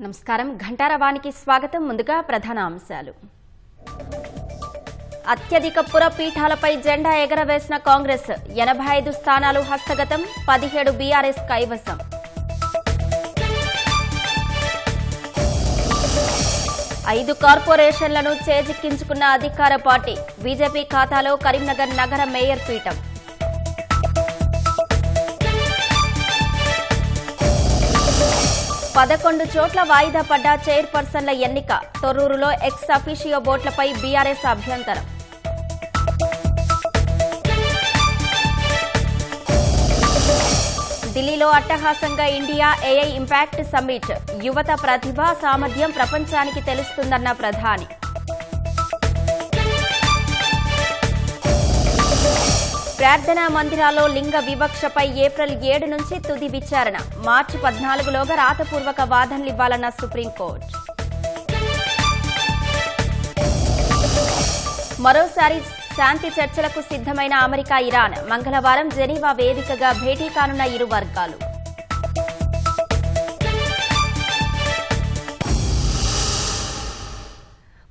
నమస్కారం ఘంటారవానికి స్వాగతం. ముందుగా ప్రధాన అంశాలు. అత్యధిక పురపీఠాలపై జెండా ఎగరవేసిన కాంగ్రెస్ 85 స్థానాలు హస్తగతం, 17 బీఆర్ఎస్ కైవసం. ఐదు కార్పొరేషన్లను చేజిక్కించుకున్న అధికార పార్టీ, బీజేపీ ఖాతాలో కరీంనగర్ నగర మేయర్ పీఠం. పదకొండు చోట్ల వాయిదా పడ్డ చైర్పర్సన్ల ఎన్నిక, తొర్రూరులో ఎక్స్ అఫీషియో ఓట్లపై బీఆర్ఎస్ అభ్యంతరం. ఢిల్లీలో అట్టహాసంగా ఇండియా ఏఐ ఇంపాక్ట్ సమ్మిట్, యువత ప్రతిభ సామర్థ్యం ప్రపంచానికి తెలుస్తుందన్న ప్రధాని. ప్రార్థనా మందిరాల్లో లింగ వివక్షపై ఏప్రిల్ 7 నుంచి తుది విచారణ, మార్చి 14లోగా రాతపూర్వక వాదనలివ్వాలన్న సుప్రీంకోర్టు. మరోసారి శాంతి చర్చలకు సిద్ధమైన అమెరికా, ఇరాన్. మంగళవారం జెనీవా వేదికగా భేటీ కానున్న ఇరు వర్గాలు.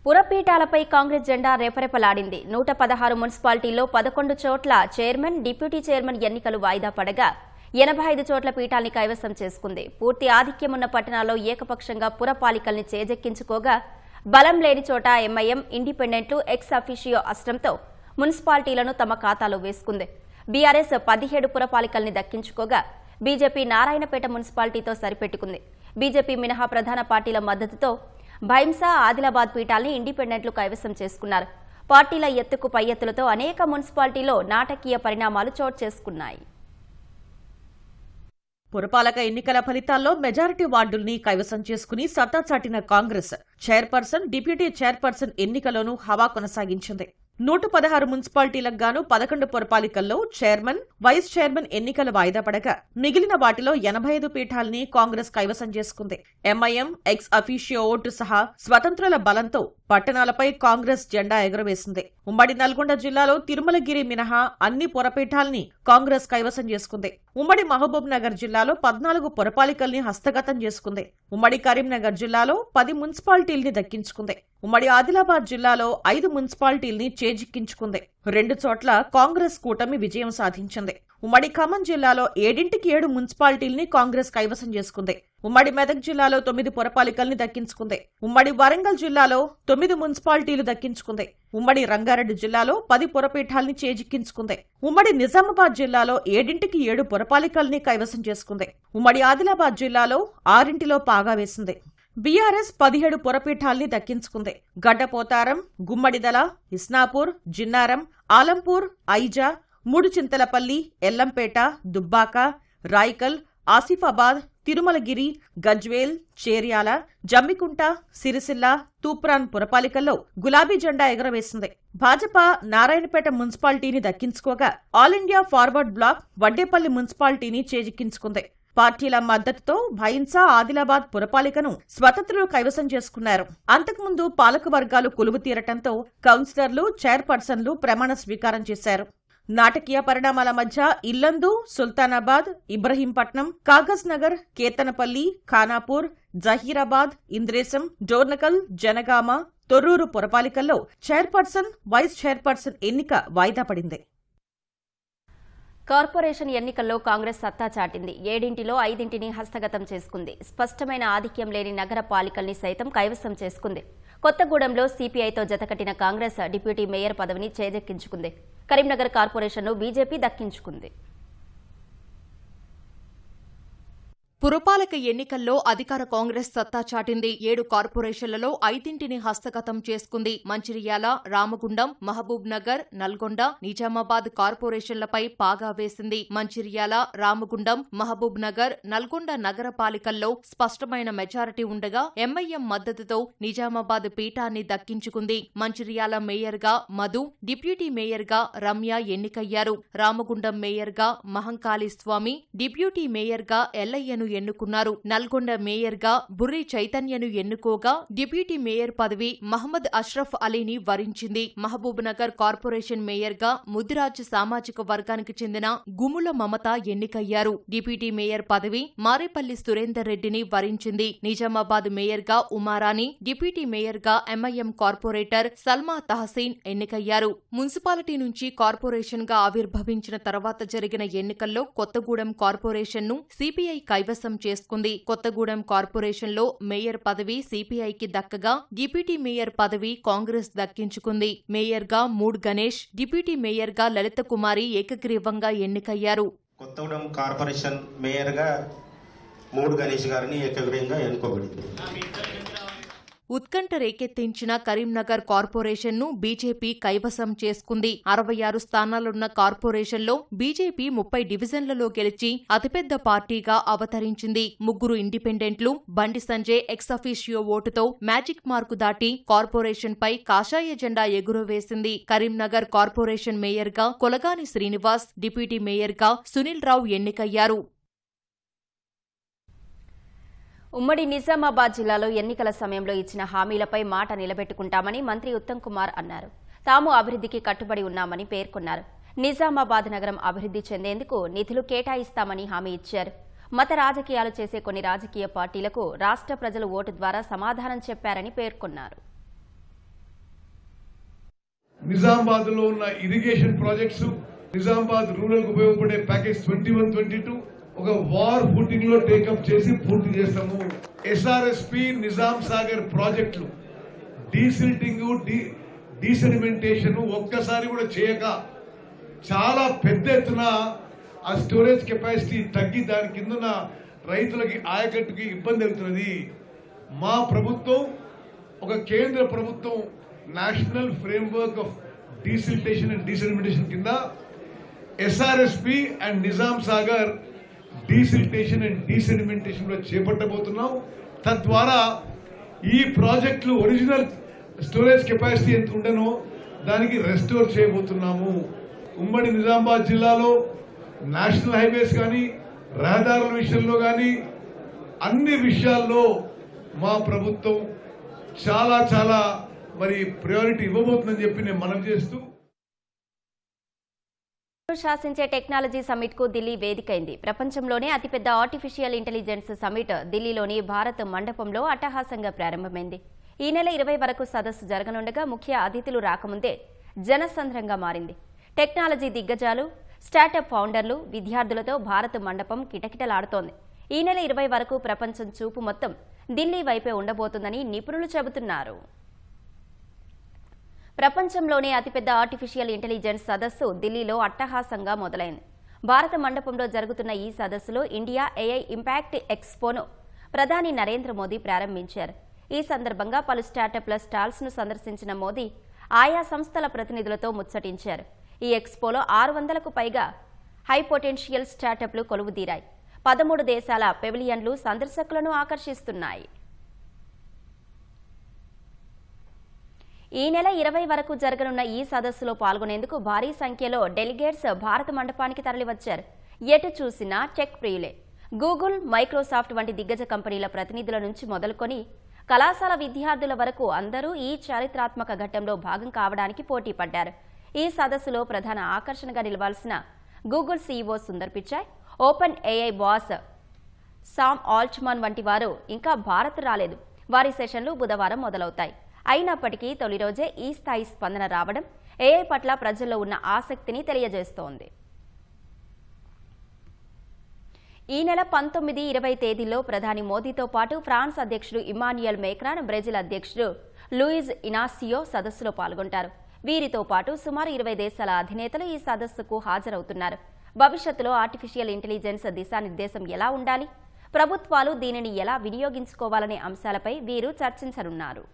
పురపీఠాలపై కాంగ్రెస్ జెండా రేపరేపలాడింది. 116 మున్సిపాలిటీల్లో 11 చోట్ల చైర్మన్, డిప్యూటీ చైర్మన్ ఎన్నికలు వాయిదా పడగా 85 చోట్ల పీఠాల్ని కైవసం చేసుకుంది. పూర్తి ఆధిక్యమున్న పట్టణాల్లో ఏకపక్షంగా పురపాలికల్ని చేజెక్కించుకోగా, బలం లేని చోట ఎంఐఎం, ఇండిపెండెంట్లు ఎక్స్ అఫీషియో అస్త్రంతో మున్సిపాలిటీలను తమ ఖాతాలో వేసుకుంది. బీఆర్ఎస్ 17 పురపాలికల్ని దక్కించుకోగా, బీజేపీ నారాయణపేట మున్సిపాలిటీతో సరిపెట్టుకుంది. బీజేపీ మినహా ప్రధాన పార్టీల మద్దతుతో భైంసా, ఆదిలాబాద్ పీఠాల్ని ఇండిపెండెంట్లు కైవసం చేసుకున్నారు. పార్టీల ఎత్తుకు పై ఎత్తులతో అనేక మున్సిపాలిటీలో నాటకీయ పరిణామాలు చోటు చేసుకున్నాయి. పురపాలక ఎన్నికల ఫలితాల్లో మెజారిటీ వార్డుల్ని కైవసం చేసుకుని సత్తా చాటిన కాంగ్రెస్ చైర్పర్సన్, డిప్యూటీ చైర్పర్సన్ ఎన్నికలోనూ హవా కొనసాగించింది. 116 మున్సిపాలిటీలకు గాను 11 పురపాలికల్లో చైర్మన్, వైస్ చైర్మన్ ఎన్నికలు వాయిదా పడగా, మిగిలిన వాటిలో 85 పీఠాల్ని కాంగ్రెస్ కైవసం చేసుకుంది. ఎంఐఎం, ఎక్స్ అఫీషియో ఓటు సహా స్వతంత్రుల బలంతో పట్టణాలపై కాంగ్రెస్ జెండా ఎగురవేసింది. ఉమ్మడి నల్గొండ జిల్లాలో తిరుమలగిరి మినహా అన్ని పురపీఠాల్ని కాంగ్రెస్ కైవసం చేసుకుంది. ఉమ్మడి మహబూబ్ నగర్ జిల్లాలో 14 పురపాలికల్ని హస్తగతం చేసుకుంది. ఉమ్మడి కరీంనగర్ జిల్లాలో 10 మున్సిపాలిటీల్ని దక్కించుకుంది. ఉమ్మడి ఆదిలాబాద్ జిల్లాలో 5 మున్సిపాలిటీల్ని చేజిక్కించుకుంది. 2 చోట్ల కాంగ్రెస్ కూటమి విజయం సాధించింది. ఉమ్మడి ఖమ్మం జిల్లాలో 7 మున్సిపాలిటీల్ని కాంగ్రెస్ కైవసం చేసుకుంది. ఉమ్మడి మెదక్ జిల్లాలో 9 పురపాలికల్ని దక్కించుకుంది. ఉమ్మడి వరంగల్ జిల్లాలో 9 మున్సిపాలిటీలు దక్కించుకుంది. ఉమ్మడి రంగారెడ్డి జిల్లాలో 10 పురపీఠాల్ని చేజిక్కించుకుంది. ఉమ్మడి నిజామాబాద్ జిల్లాలో 7 పురపాలికల్ని కైవసం చేసుకుంది. ఉమ్మడి ఆదిలాబాద్ జిల్లాలో 6 పాగా వేసింది. బీఆర్ఎస్ 17 పురపీఠాల్ని దక్కించుకుంది. గడ్డపోతారం, గుమ్మడిదల, ఇస్నాపూర్, జిన్నారం, ఆలంపూర్, ఐజా, మూడుచింతలపల్లి, ఎల్లంపేట, దుబ్బాక, రాయికల్, ఆసిఫాబాద్, తిరుమలగిరి, గజ్వేల్, చేర్యాల, జమ్మికుంట, సిరిసిల్ల, తూప్రాన్ పురపాలికల్లో గులాబీ జెండా ఎగరవేసింది. భాజపా నారాయణపేట మున్సిపాలిటీని దక్కించుకోగా, All India Forward Bloc Vaddepalli మున్సిపాలిటీని చేజిక్కించుకుంది. పార్టీల మద్దతుతో భైంసా, ఆదిలాబాద్ పురపాలికను స్వతంత్రులు కైవసం చేసుకున్నారు. అంతకుముందు పాలక వర్గాలు కొలువు తీరటంతో కౌన్సిలర్లు, చైర్పర్సన్లు ప్రమాణ స్వీకారం చేశారు. నాటకీయ పరిణామాల మధ్య ఇల్లందు, సుల్తానాబాద్, ఇబ్రహీంపట్నం, కాగజ్ నగర్, కేతనపల్లి, ఖానాపూర్, జహీరాబాద్, ఇంద్రేశం, డోర్నకల్, జనగామ, తొర్రూరు పురపాలికల్లో చైర్పర్సన్, వైస్ చైర్పర్సన్ ఎన్నిక వాయిదా పడింది. కార్పొరేషన్ ఎన్నికల్లో కాంగ్రెస్ సత్తా చాటింది. 7లో 5 హస్తగతం చేసుకుంది. స్పష్టమైన ఆధిక్యం లేని నగర పాలికల్ని సైతం కైవసం చేసుకుంది. కొత్తగూడెంలో సిపిఐతో జతకట్టిన కాంగ్రెస్ డిప్యూటీ మేయర్ పదవిని చేజెక్కించుకుంది. కరీంనగర్ కార్పొరేషన్ను బీజేపీ దక్కించుకుంది. పురపాలక ఎన్నికల్లో అధికార కాంగ్రెస్ సత్తా చాటింది. 7 కార్పొరేషన్లలో 5 హస్తగతం చేసుకుంది. మంచిర్యాల, రామగుండం, మహబూబ్ నగర్, నల్గొండ, నిజామాబాద్ కార్పొరేషన్లపై పాగా వేసింది. మంచిర్యాల, రామగుండం, మహబూబ్ నగర్, నల్గొండ నగరపాలికల్లో స్పష్టమైన మెజారిటీ ఉండగా, ఎంఐఎం మద్దతుతో నిజామాబాద్ పీఠాన్ని దక్కించుకుంది. మంచిర్యాల మేయర్గా మధు, డిప్యూటీ మేయర్గా రమ్య ఎన్నికయ్యారు. రామగుండం మేయర్గా మహంకాళి స్వామి, డిప్యూటీ మేయర్గా ఎల్లయ్యను ఎన్నుకున్నారు. నల్గొండ మేయర్గా బుర్రి చైతన్యను ఎన్నుకోగా డిప్యూటీ మేయర్ పదవి మహమ్మద్ అష్రఫ్ అలీని వరించింది. మహబూబ్ నగర్ కార్పొరేషన్ మేయర్గా ముదిరాజ్ సామాజిక వర్గానికి చెందిన గుముల మమత ఎన్నికయ్యారు. డిప్యూటీ మేయర్ పదవి మారేపల్లి సురేందర్ రెడ్డిని వరించింది. నిజామాబాద్ మేయర్గా ఉమారాణి, డిప్యూటీ మేయర్గా ఎంఐఎం కార్పొరేటర్ సల్మా తహసీన్ ఎన్నికయ్యారు. మున్సిపాలిటీ నుంచి కార్పొరేషన్ గా ఆవిర్భవించిన తర్వాత జరిగిన ఎన్నికల్లో కొత్తగూడెం కార్పొరేషన్ను సిపిఐ కైవసం చేసుకుంది. కొత్తగూడెం కార్పొరేషన్లో మేయర్ పదవి సిపిఐకి దక్కగా డిప్యూటీ మేయర్ పదవి కాంగ్రెస్ దక్కించుకుంది. మేయర్గా మూడ్ గణేష్, డిప్యూటీ మేయర్గా లలిత కుమారి ఏకగ్రీవంగా ఎన్నికయ్యారు. కొత్తగూడెం కార్పొరేషన్ మేయర్గా మూడ్ గణేష్ గారిని ఏకగ్రీవంగా ఎన్నుకోబడింది. ఉత్కంఠ రేకెత్తించిన కరీంనగర్ కార్పొరేషన్ను బీజేపీ కైవసం చేసుకుంది. 66 స్థానాలున్న కార్పొరేషన్లో బీజేపీ 30 డివిజన్లలో గెలిచి అతిపెద్ద పార్టీగా అవతరించింది. 3 ఇండిపెండెంట్లు, బండి సంజయ్ ఎక్సఫీషియో ఓటుతో మ్యాజిక్ మార్కు దాటి కార్పొరేషన్పై కాషాయ జెండా ఎగురవేసింది. కరీంనగర్ కార్పొరేషన్ మేయర్గా కొలగాని శ్రీనివాస్, డిప్యూటీ మేయర్గా సునీల్ రావు ఎన్నికయ్యారు. ఉమ్మడి నిజామాబాద్ జిల్లాలో ఎన్నికల సమయంలో ఇచ్చిన హామీలపై మాట నిలబెట్టుకుంటామని మంత్రి ఉత్తమ్ కుమార్ అన్నారు. తాము అభివృద్ధికి కట్టుబడి ఉన్నామని పేర్కొన్నారు. నిజామాబాద్ నగరం అభివృద్ధి చెందేందుకు నిధులు కేటాయిస్తామని హామీ ఇచ్చారు. మత రాజకీయాలు చేసే కొన్ని రాజకీయ పార్టీలకు రాష్ట్ర ప్రజలు ఓటు ద్వారా సమాధానం చెప్పారని పేర్కొన్నారు. నిజామాబాద్ లో ఉన్న ఇరిగేషన్ ప్రాజెక్ట్స్, నిజామాబాద్ రూరల్ కు ఉపయోగపడే ప్యాకేజ్ 21-22 ఒక వార్ ఫుటింగ్ లో టేకప్ చేసి పూర్తి చేస్తాము. ఎస్ఆర్ఎస్పి నిజాం సాగర్ ప్రాజెక్టులు డీసిల్టింగ్, డీసెడిమెంటేషన్ ఒక్కసారి కూడా చేయక చాలా పెద్ద ఎత్తున ఆ స్టోరేజ్ కెపాసిటీ తగ్గి దాని కింద రైతులకి ఆయకట్టుకి ఇబ్బంది అవుతున్నది. మా ప్రభుత్వం, ఒక కేంద్ర ప్రభుత్వం national framework of desiltation and desedimentation కింద SRSP and Nizam Sagar desiltation and desedimentation లో చేపట్టబోతున్నాం. తద్వారా ఈ ప్రాజెక్టులు ఒరిజినల్ స్టోరేజ్ కెపాసిటీ ఎంత ఉండనో దానికి రెస్టోర్ చేయబోతున్నాము. ఉమ్మడి నిజామాబాద్ జిల్లాలో నేషనల్ హైవేస్ కానీ, రహదారుల విషయంలో కానీ అన్ని విషయాల్లో మా ప్రభుత్వం చాలా ప్రయారిటీ ఇవ్వబోతుందని చెప్పి నేను మనవి చేస్తూ, శాసించే టెక్నాలజీ సమిట్ కు ఢిల్లీ వేదికైంది. ప్రపంచంలోనే అతిపెద్ద ఆర్టిఫిషియల్ ఇంటెలిజెన్స్ సమిట్ ఢిల్లీలోని భారత్ మండపంలో అట్టహాసంగా ప్రారంభమైంది. ఈ నెల 20 వరకు సదస్సు జరగనుండగా ముఖ్య అతిథులు రాకముందే జనసంద్రంగా మారింది. టెక్నాలజీ దిగ్గజాలు, స్టార్టప్ ఫౌండర్లు, విద్యార్థులతో భారత్ మండపం కిటకిటలాడుతోంది. ఈ నెల 20 వరకు ప్రపంచం చూపు మొత్తం ఢిల్లీ వైపే ఉండబోతుందని నిపుణులు చెబుతున్నారు. ప్రపంచంలోనే అతిపెద్ద ఆర్టిఫిషియల్ ఇంటెలిజెన్స్ సదస్సు ఢిల్లీలో అట్టహాసంగా మొదలైంది. భారత మండపంలో జరుగుతున్న ఈ సదస్సులో ఇండియా ఏఐ ఇంపాక్ట్ ఎక్స్పోను ప్రధాని నరేంద్ర మోదీ ప్రారంభించారు. ఈ సందర్భంగా పలు స్టార్టప్ల స్టాల్స్ ను సందర్శించిన మోదీ ఆయా సంస్థల ప్రతినిధులతో ముచ్చటించారు. ఈ ఎక్స్పోలో 600కు పైగా హై పొటెన్షియల్ స్టార్టప్లు కొలువుదీరాయి. 13 దేశాల పెవిలియన్లు సందర్శకులను ఆకర్షిస్తున్నాయి. ఈ నెల 20 వరకు జరగనున్న ఈ సదస్సులో పాల్గొనేందుకు భారీ సంఖ్యలో డెలిగేట్స్ భారత మండపానికి తరలివచ్చారు. ఎటు చూసినా టెక్ ప్రియులే. గూగుల్, మైక్రోసాఫ్ట్ వంటి దిగ్గజ కంపెనీల ప్రతినిధుల నుంచి మొదలుకొని కళాశాల విద్యార్థుల వరకు అందరూ ఈ చారిత్రాత్మక ఘట్టంలో భాగం కావడానికి పోటీ పడ్డారు. ఈ సదస్సులో ప్రధాన ఆకర్షణగా నిలవాల్సిన Google CEO Sundar Pichai, open AI boss Sam Altman వంటి వారు ఇంకా భారత్ రాలేదు. వారి సెషన్లు బుధవారం మొదలవుతాయి. అయినప్పటికీ తొలి రోజే ఈ స్థాయి స్పందన రావడం ఏఐ పట్ల ప్రజల్లో ఉన్న ఆసక్తిని తెలియజేస్తోంది. ఈ నెల 19, 20 తేదీల్లో ప్రధాని మోదీతో పాటు ఫ్రాన్స్ అధ్యక్షుడు ఇమాన్యుయల్ మేక్రాన్, బ్రెజిల్ అధ్యక్షుడు లూయిజ్ ఇనాసియో సదస్సులో పాల్గొంటారు. వీరితో పాటు సుమారు 20 దేశాల అధినేతలు ఈ సదస్సుకు హాజరవుతున్నారు. భవిష్యత్తులో ఆర్టిఫిషియల్ ఇంటెలిజెన్స్ దిశానిర్దేశం ఎలా ఉండాలి, ప్రభుత్వాలు దీనిని ఎలా వినియోగించుకోవాలనే అంశాలపై వీరు చర్చించనున్నారు.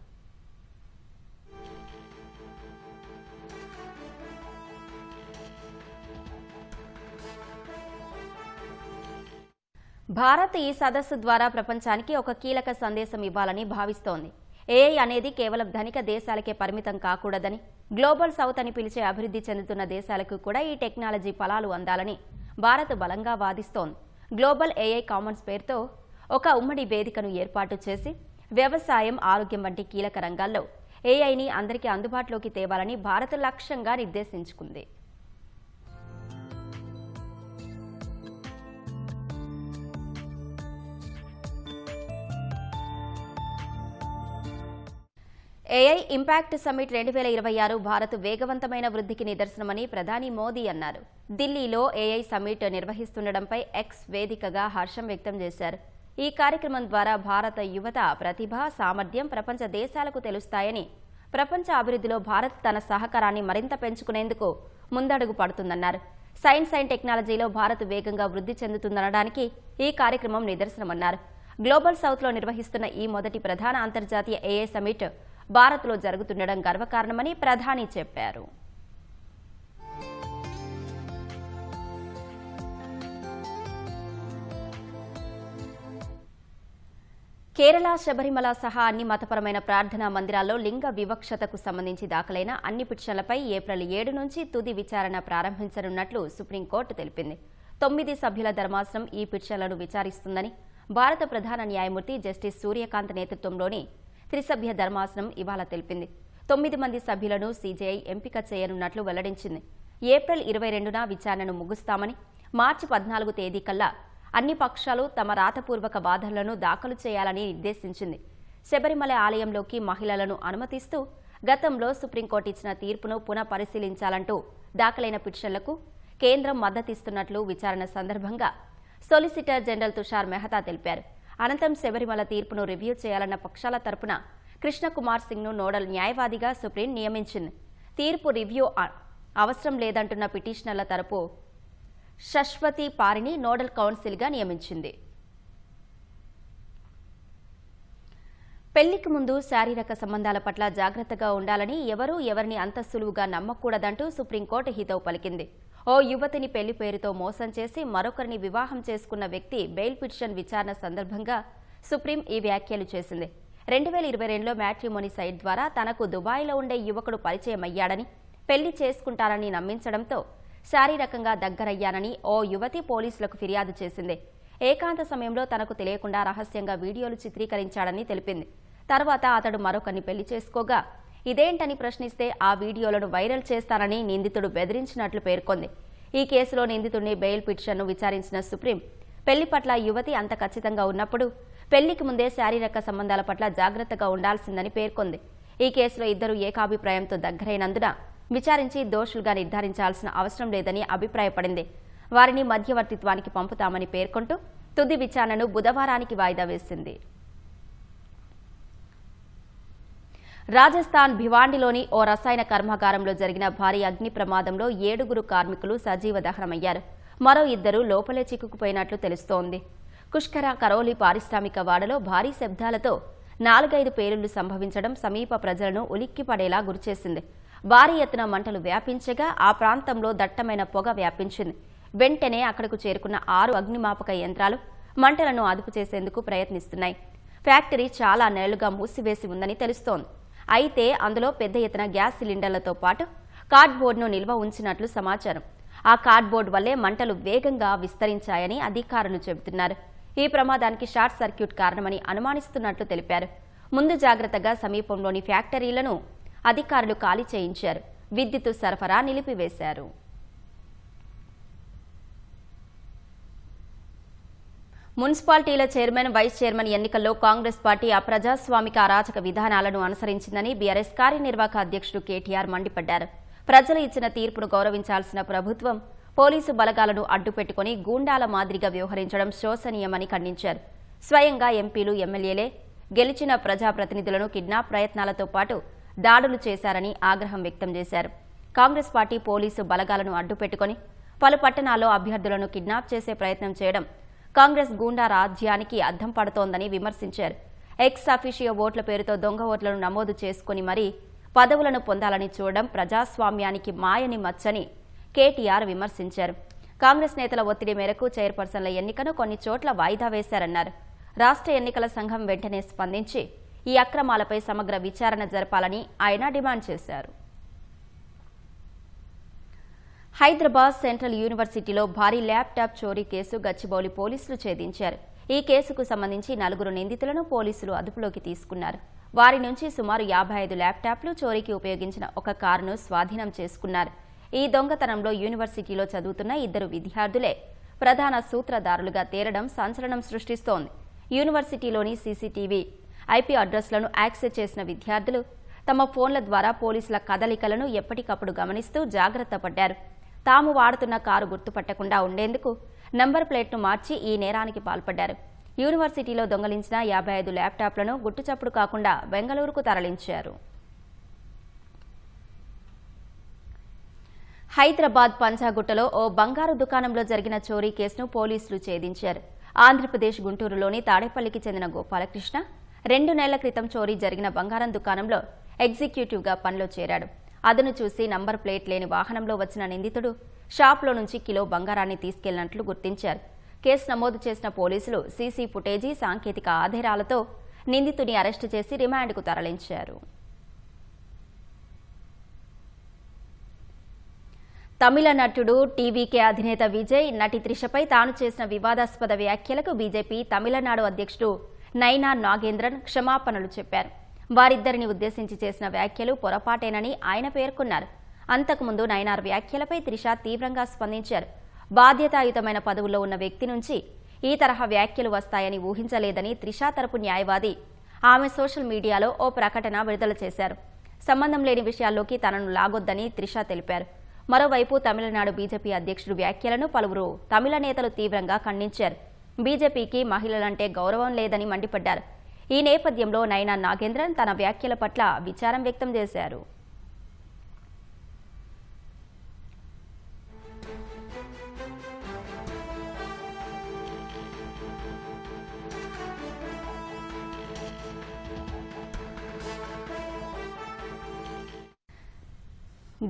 భారత్ ఈ సదస్సు ద్వారా ప్రపంచానికి ఒక కీలక సందేశం ఇవ్వాలని భావిస్తోంది. ఏఐ అనేది కేవలం ధనిక దేశాలకే పరిమితం కాకూడదని, గ్లోబల్ సౌత్ అని పిలిచే అభివృద్ధి చెందుతున్న దేశాలకు కూడా ఈ టెక్నాలజీ ఫలాలు అందాలని భారత్ బలంగా వాదిస్తోంది. గ్లోబల్ ఏఐ కామన్స్ పేరుతో ఒక ఉమ్మడి వేదికను ఏర్పాటు చేసి వ్యవసాయం, ఆరోగ్యం వంటి కీలక రంగాల్లో ఏఐని అందరికీ అందుబాటులోకి తేవాలని భారత్ లక్ష్యంగా నిర్దేశించుకుంది. ఏఐ ఇంపాక్ట్ సమ్మిట్ 2026 భారత్ వేగవంతమైన వృద్ధికి నిదర్శనమని ప్రధాని మోదీ అన్నారు. ఢిల్లీలో ఏఐ సమ్మిట్ నిర్వహిస్తుండటంపై ఎక్స్ వేదికగా హర్షం వ్యక్తం చేశారు. ఈ కార్యక్రమం ద్వారా భారత యువత ప్రతిభ, సామర్థ్యం ప్రపంచ దేశాలకు తెలుస్తాయని, ప్రపంచ అభివృద్ధిలో భారత్ తన సహకారాన్ని మరింత పెంచుకునేందుకు ముందడుగు పడుతుందన్నారు. సైన్స్ అండ్ టెక్నాలజీలో భారత్ వేగంగా వృద్ధి చెందుతుందనడానికి ఈ కార్యక్రమం నిదర్శనమన్నారు. గ్లోబల్ సౌత్లో నిర్వహిస్తున్న ఈ మొదటి ప్రధాన అంతర్జాతీయ ఏఐ సమ్మిట్ భారత్లో జరుగుతుండడం గర్వకారణమని ప్రధాని చెప్పారు. కేరళ, శబరిమల సహా అన్ని మతపరమైన ప్రార్థనా మందిరాల్లో లింగ వివక్షతకు సంబంధించి దాఖలైన అన్ని పిటిషన్లపై ఏప్రిల్ 7 నుంచి తుది విచారణ ప్రారంభించనున్నట్లు సుప్రీంకోర్టు తెలిపింది. 9 సభ్యుల ధర్మాసనం ఈ పిటిషన్లను విచారిస్తుందని భారత ప్రధాన న్యాయమూర్తి జస్టిస్ సూర్యకాంత్ నేతృత్వంలోని త్రిసభ్య ధర్మాసనం ఇవాళ తెలిపింది. 9 మంది సభ్యులను సీజేఐ ఎంపిక చేయనున్నట్లు వెల్లడించింది. ఏప్రిల్ 22న విచారణను ముగుస్తామని, మార్చి 14 తేదీ కల్లా అన్ని పక్షాలు తమ రాతపూర్వక వాదనలను దాఖలు చేయాలని నిర్దేశించింది. శబరిమల ఆలయంలోకి మహిళలను అనుమతిస్తూ గతంలో సుప్రీంకోర్టు ఇచ్చిన తీర్పును పునః పరిశీలించాలంటూ దాఖలైన పిటిషన్లకు కేంద్రం మద్దతిస్తున్నట్లు విచారణ సందర్భంగా సొలిసిటర్ జనరల్ తుషార్ మెహతా తెలిపారు. అనంతరం శబరిమల తీర్పును రివ్యూ చేయాలన్న పక్షాల తరపున కృష్ణకుమార్ సింగ్ను నోడల్ న్యాయవాదిగా సుప్రీం నియమించింది. తీర్పు రివ్యూ అవసరం లేదంటున్న పిటిషనర్ల తరపు శశ్వతి పారిని నోడల్ కౌన్సిల్గా నియమించింది. పెళ్లికి ముందు శారీరక సంబంధాల పట్ల జాగ్రత్తగా ఉండాలని, ఎవరూ ఎవరిని అంత సులువుగా నమ్మకూడదంటూ సుప్రీంకోర్టు హితవు పలికింది. ఓ యువతిని పెళ్లి పేరుతో మోసం చేసి మరొకరిని వివాహం చేసుకున్న వ్యక్తి బెయిల్ పిటిషన్ విచారణ సందర్భంగా సుప్రీం ఈ వ్యాఖ్యలు చేసింది. 2022లో మ్యాట్రిమోనీ సైట్ ద్వారా తనకు దుబాయ్లో ఉండే యువకుడు పరిచయమయ్యాడని, పెళ్లి చేసుకుంటారని నమ్మించడంతో శారీరకంగా దగ్గరయ్యానని ఓ యువతి పోలీసులకు ఫిర్యాదు చేసింది. ఏకాంత సమయంలో తనకు తెలియకుండా రహస్యంగా వీడియోలు చిత్రీకరించాడని తెలిపింది. తర్వాత అతడు మరొకరిని పెళ్లి చేసుకోగా ఇదేంటని ప్రశ్నిస్తే ఆ వీడియోలను వైరల్ చేస్తానని నిందితుడు బెదిరించినట్లు పేర్కొంది. ఈ కేసులో నిందితుడిని బెయిల్ పిటిషన్ను విచారించిన సుప్రీం, పెళ్లి పట్ల యువతి అంత ఖచ్చితంగా ఉన్నప్పుడు పెళ్లికి ముందే శారీరక సంబంధాల పట్ల జాగ్రత్తగా ఉండాల్సిందని పేర్కొంది. ఈ కేసులో ఇద్దరు ఏకాభిప్రాయంతో దగ్గరైనందున విచారించి దోషులుగా నిర్ధారించాల్సిన అవసరం లేదని అభిప్రాయపడింది. వారిని మధ్యవర్తిత్వానికి పంపుతామని పేర్కొంటూ తుది విచారణను బుధవారానికి వాయిదా వేసింది. రాజస్థాన్ భివాండిలోని ఓ రసాయన కర్మాగారంలో జరిగిన భారీ అగ్ని ప్రమాదంలో 7 కార్మికులు సజీవ దహనమయ్యారు. మరో 2 లోపలే చిక్కుకుపోయినట్లు తెలుస్తోంది. కుష్కర కరోలి పారిశ్రామిక వాడలో భారీ శబ్దాలతో 4-5 పేలుళ్లు సంభవించడం సమీప ప్రజలను ఉలిక్కిపడేలా గురిచేసింది. భారీ ఎత్తున మంటలు వ్యాపించగా ఆ ప్రాంతంలో దట్టమైన పొగ వ్యాపించింది. వెంటనే అక్కడకు చేరుకున్న 6 అగ్నిమాపక యంత్రాలు మంటలను అదుపు చేసేందుకు ప్రయత్నిస్తున్నాయి. ఫ్యాక్టరీ చాలా నెలలుగా మూసివేసి ఉందని తెలుస్తోంది. అయితే అందులో పెద్ద ఎత్తున గ్యాస్ సిలిండర్లతో పాటు కార్డ్బోర్డును నిల్వ ఉంచినట్లు సమాచారం. ఆ కార్డ్బోర్డు వల్లే మంటలు వేగంగా విస్తరించాయని అధికారులు చెబుతున్నారు. ఈ ప్రమాదానికి షార్ట్ సర్క్యూట్ కారణమని అనుమానిస్తున్నట్లు తెలిపారు. ముందు జాగ్రత్తగా సమీపంలోని ఫ్యాక్టరీలను అధికారులు ఖాళీ చేయించారు. విద్యుత్ సరఫరా నిలిపివేశారు. మున్సిపాలిటీల చైర్మన్, వైస్ చైర్మన్ ఎన్నికల్లో కాంగ్రెస్ పార్టీ అప్రజాస్వామిక అరాచక విధానాలను అనుసరించిందని బీఆర్ఎస్ కార్యనిర్వాహక అధ్యక్షుడు కేటీఆర్ మండిపడ్డారు. ప్రజలు ఇచ్చిన తీర్పును గౌరవించాల్సిన ప్రభుత్వం పోలీసు బలగాలను అడ్డుపెట్టుకుని గూండాల మాదిరిగా వ్యవహరించడం శోచనీయమని ఖండించారు. స్వయంగా ఎంపీలు, ఎమ్మెల్యేలే గెలిచిన ప్రజాప్రతినిధులను కిడ్నాప్ ప్రయత్నాలతో పాటు దాడులు చేశారని ఆగ్రహం వ్యక్తం చేశారు. కాంగ్రెస్ పార్టీ పోలీసు బలగాలను అడ్డుపెట్టుకుని పలు పట్టణాల్లో అభ్యర్థులను కిడ్నాప్ చేసే ప్రయత్నం చేయడం కాంగ్రెస్ గూండా రాజ్యానికి అద్దం పడుతోందని విమర్శించారు. ఎక్స్ అఫీషియో ఓట్ల పేరుతో దొంగ ఓట్లను నమోదు చేసుకుని మరీ పదవులను పొందాలని చూడడం ప్రజాస్వామ్యానికి మాయని మచ్చని కేటీఆర్ విమర్శించారు. కాంగ్రెస్ నేతల ఒత్తిడి మేరకు చైర్పర్సన్ల ఎన్నికను కొన్ని చోట్ల వాయిదా వేశారన్నారు. రాష్ట్ర ఎన్నికల సంఘం వెంటనే స్పందించి ఈ అక్రమాలపై సమగ్ర విచారణ జరపాలని ఆయన డిమాండ్ చేశారు. హైదరాబాద్ సెంట్రల్ యూనివర్సిటీలో భారీ ల్యాప్టాప్ చోరీ కేసు గచ్చిబౌలి పోలీసులు ఛేదించారు. ఈ కేసుకు సంబంధించి 4 నిందితులను పోలీసులు అదుపులోకి తీసుకున్నారు. వారి నుంచి సుమారు 55 ల్యాప్టాప్లు, చోరీకి ఉపయోగించిన ఒక కారును స్వాధీనం చేసుకున్నారు. ఈ దొంగతనంలో యూనివర్సిటీలో చదువుతున్న 2 విద్యార్థులే ప్రధాన సూత్రధారులుగా తేలడం సంచలనం సృష్టిస్తోంది. యూనివర్సిటీలోని సీసీటీవీ ఐపీ అడ్రస్లను యాక్సెస్ చేసిన విద్యార్థులు తమ ఫోన్ల ద్వారా పోలీసుల కదలికలను ఎప్పటికప్పుడు గమనిస్తూ జాగ్రత్త పడ్డారు. తాము వాడుతున్న కారు గుర్తుపట్టకుండా ఉండేందుకు నంబర్ ప్లేట్ను మార్చి ఈ నేరానికి పాల్పడ్డారు. యూనివర్సిటీలో దొంగలించిన 55 ల్యాప్టాప్లను గుట్టుచప్పుడు కాకుండా బెంగళూరుకు తరలించారు. హైదరాబాద్ పంజాగుట్టలో ఓ బంగారు దుకాణంలో జరిగిన చోరీ కేసును పోలీసులు ఛేదించారు. ఆంధ్రప్రదేశ్ గుంటూరులోని తాడేపల్లికి చెందిన గోపాలకృష్ణ 2 నెలల క్రితం చోరీ జరిగిన బంగారం దుకాణంలో ఎగ్జిక్యూటివ్గా పనిలో చేరాడు. అదను చూసి నంబర్ ప్లేట్ లేని వాహనంలో వచ్చిన నిందితుడు షాప్లో నుంచి కిలో బంగారాన్ని తీసుకెళ్లినట్లు గుర్తించారు. కేసు నమోదు చేసిన పోలీసులు సీసీ ఫుటేజీ, సాంకేతిక ఆధారాలతో నిందితుడిని అరెస్టు చేసి రిమాండ్కు తరలించారు. తమిళ నటుడు టీవీకే అధినేత విజయ్ నటి త్రిషపై తాను చేసిన వివాదాస్పద వ్యాఖ్యలకు బీజేపీ తమిళనాడు అధ్యక్షుడు నైనా నాగేంద్రన్ క్షమాపణలు చెప్పారు. వారిద్దరిని ఉద్దేశించి చేసిన వ్యాఖ్యలు పొరపాటేనని ఆయన పేర్కొన్నారు. అంతకుముందు నైనార్ వ్యాఖ్యలపై త్రిష తీవ్రంగా స్పందించారు. బాధ్యతాయుతమైన పదవుల్లో ఉన్న వ్యక్తి నుంచి ఈ తరహా వ్యాఖ్యలు వస్తాయని ఊహించలేదని త్రిష తరపు న్యాయవాది ఆమె సోషల్ మీడియాలో ఓ ప్రకటన విడుదల చేశారు. సంబంధం లేని విషయాల్లోకి తనను లాగొద్దని త్రిష తెలిపారు. మరోవైపు తమిళనాడు బీజేపీ అధ్యక్షుడు వ్యాఖ్యలను పలువురు తమిళ నేతలు తీవ్రంగా ఖండించారు. బీజేపీకి మహిళలంటే గౌరవం లేదని మండిపడ్డారు. ఈ నేపథ్యంలో నైనా నాగేంద్రన్ తన వ్యాఖ్యల పట్ల విచారం వ్యక్తం చేశారు.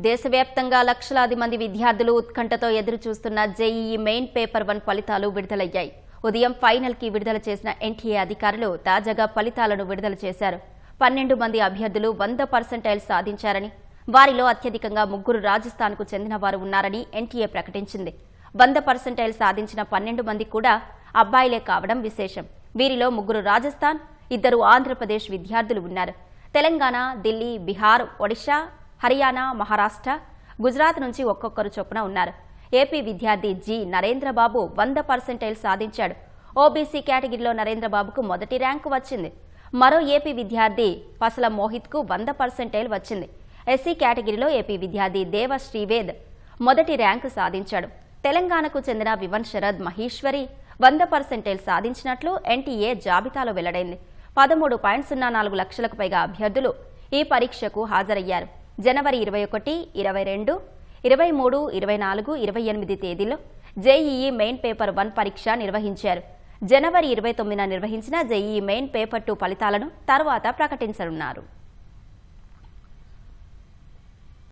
దేశవ్యాప్తంగా లక్షలాది మంది విద్యార్థులు ఉత్కంఠతో ఎదురుచూస్తున్న జేఈఈ మెయిన్ పేపర్ 1 ఫలితాలు విడుదలయ్యాయి. ఉదయం ఫైనల్కి విడుదల చేసిన ఎన్టీఏ అధికారులు తాజాగా ఫలితాలను విడుదల చేశారు. 12 మంది అభ్యర్థులు 100% సాధించారని, వారిలో అత్యధికంగా 3 రాజస్థాన్కు చెందిన వారు ఉన్నారని ఎన్టీఏ ప్రకటించింది. 100% సాధించిన 12 మంది కూడా అబ్బాయిలే కావడం విశేషం. వీరిలో 3 రాజస్థాన్, 2 ఆంధ్రప్రదేశ్ విద్యార్థులు ఉన్నారు. తెలంగాణ, ఢిల్లీ, బీహార్, ఒడిషా, హర్యానా, మహారాష్ట్ర, గుజరాత్ నుంచి ఒక్కొక్కరు చొప్పున ఉన్నారు. ఏపీ విద్యార్థి జి నరేంద్రబాబు 100% సాధించాడు. ఓబీసీ కేటగిరీలో నరేంద్రబాబుకు మొదటి ర్యాంకు వచ్చింది. మరో ఏపీ విద్యార్థి పసల మోహిత్కు 100% వచ్చింది. ఎస్సీ కేటగిరీలో ఏపీ విద్యార్థి దేవ శ్రీవేద్ మొదటి ర్యాంకు సాధించాడు. తెలంగాణకు చెందిన వివన్ శరద్ మహేశ్వరి 100% సాధించినట్లు ఎన్టీఏ జాబితాలో వెల్లడైంది. 13.04 లక్షలకు పైగా అభ్యర్థులు ఈ పరీక్షకు హాజరయ్యారు. జనవరి 21, 22, 23, 24, 28 తేదీల్లో జేఈఈ మెయిన్ పేపర్ 1 పరీక్ష నిర్వహించారు. జనవరి 29న నిర్వహించిన జేఈఈ మెయిన్ పేపర్ 2 ఫలితాలను తర్వాత ప్రకటించనున్నారు.